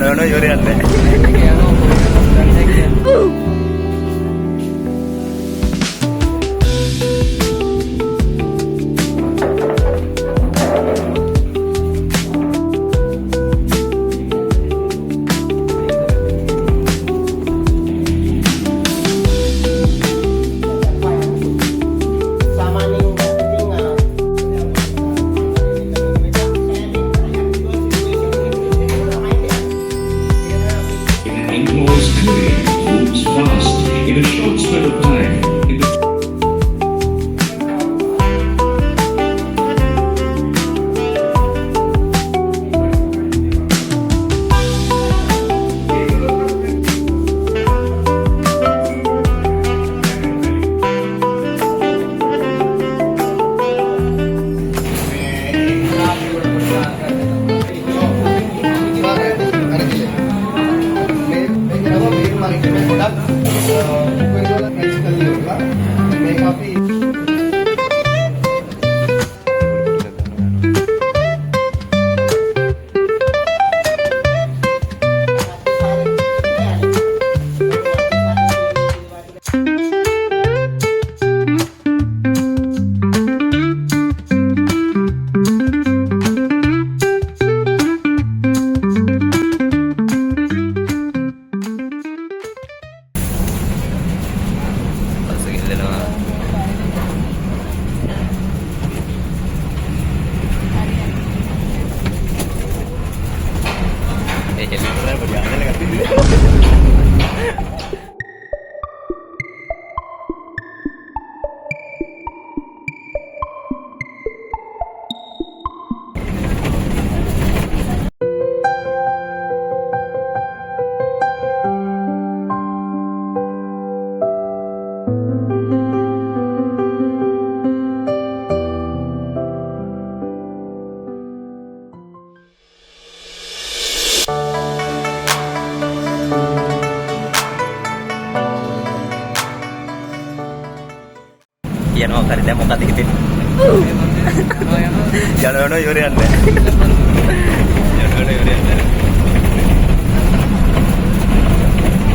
යනවා ඉවර යන්නේ. යනවා හරි දැන් මොකද හිතෙන්නේ? යනවා ඉවර යන්නේ. යනවා ඉවර යන්නේ.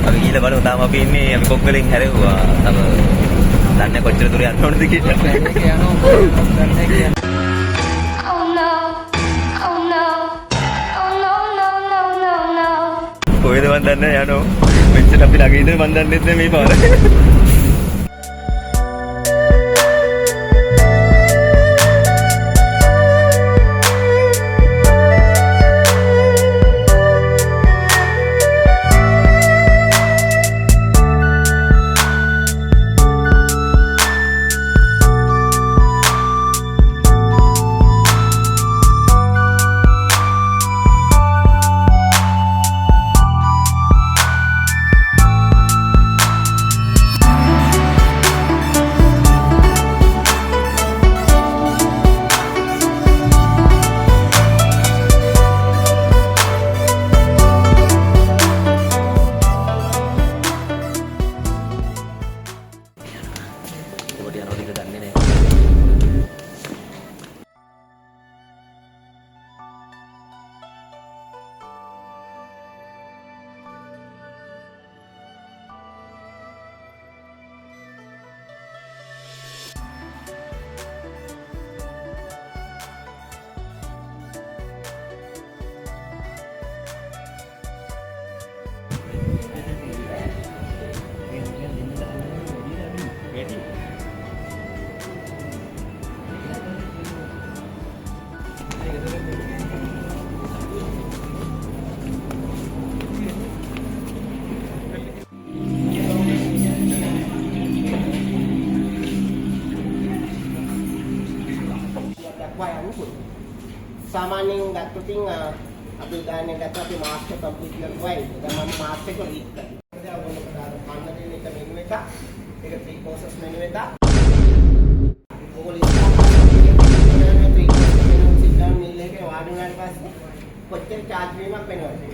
අපි ඊළ බලමු තාම අපි ඉන්නේ අපි කොග්ගලෙන් හැරෙව්වා. තව දන්නේ කොච්චර දුර යන්න ඕනද කියලා. කොහෙද මන් දන්නේ යනවා. මෙච්චර අපි ළඟ ඉඳන් මන් දන්නේ නැහැ මේ පාර. सामान्य गतिविधियों अभी दाने गति अभी मास्टर कंप्लीट करवाई जब हम मास्टर को रीड कर मानने में का मेन्यू था एक थ्री कोर्सेस मेन्यू था वो list three courses menu sit down मिल के वार्ड में पास क्वेश्चन चार्ज में मत पेन होते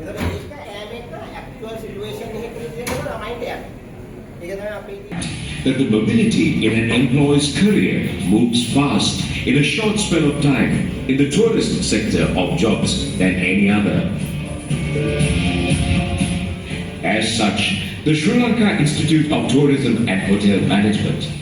इधर इसका एम एक का एक्चुअल सिचुएशन नहीं क्रिएट करना माइंड है that the mobility in an employee's career moves fast in a short spell of time in the tourist sector of jobs than any other. As such, the Sri Lanka Institute of Tourism and Hotel Management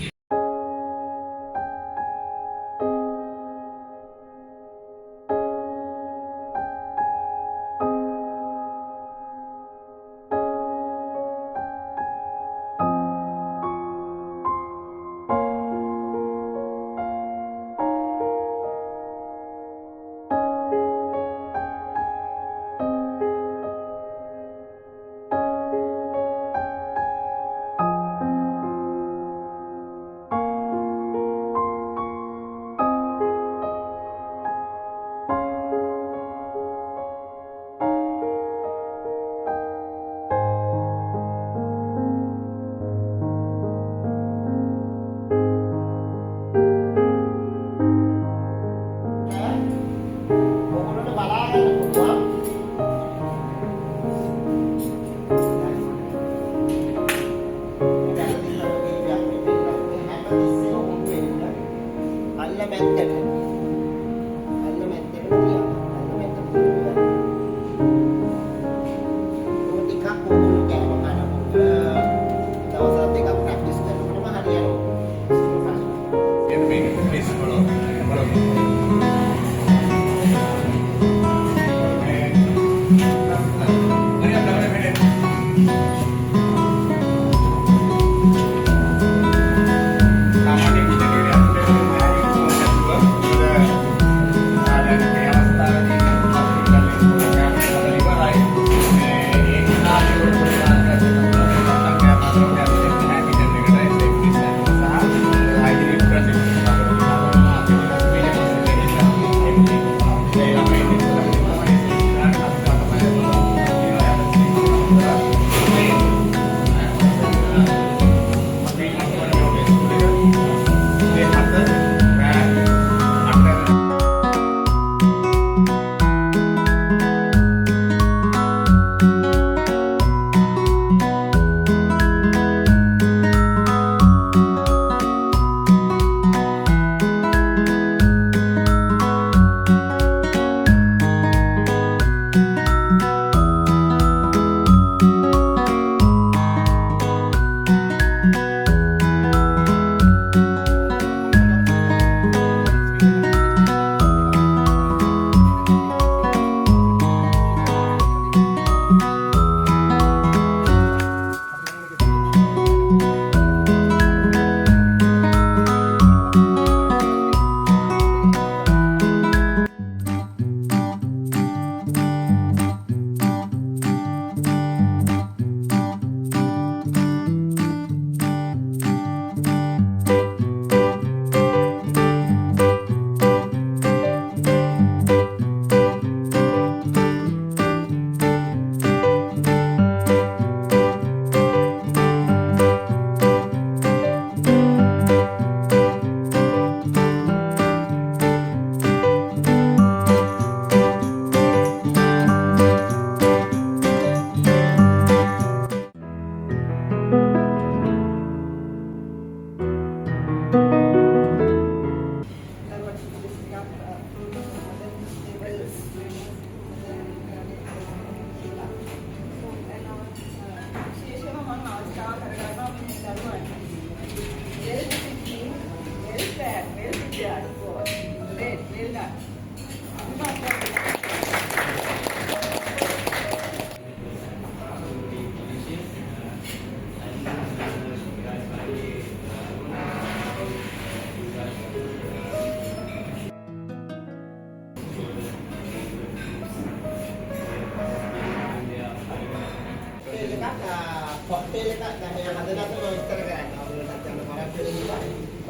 cocktail එකක් දැන් මේ හදනකොට විස්තර කරන්න ඕනේ නැත්නම් මරක් වෙනවා.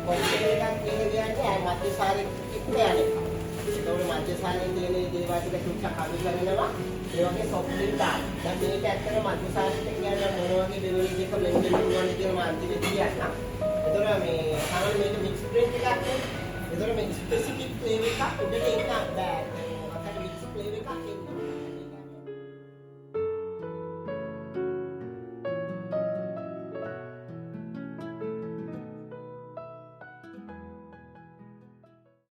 Cocktail එකක් කියන්නේ මධ්‍යසාරයේ ඉක්මයන් එක. ඒකවල මධ්‍යසාරයේ තියෙන දේවල් ටික චුට්ටක් අඳුරගෙනවා. ඒ වගේ සොෆ්ට් ඩ්‍රින්ක් දාන්න. දැන් මේක ඇත්තට මධ්‍යසාරයට කියන්නේ මොන වගේ බෙවරේජ් එක බ්ලෙන්ඩ් වෙන්න පුළුවන්ද කියලා මම අන්තිමට කියන්නම්. ඒතර මේ සාමාන්‍ය මේක මික්ස් ඩ්‍රින්ක් එකක් නේ. ඒතර මේ ස්පෙસિෆික් ෆ්ලේවර් එකක් උඩට එන්න බෑ. මොකක්ද මික්ස් ෆ්ලේවර් එකක් එන්න.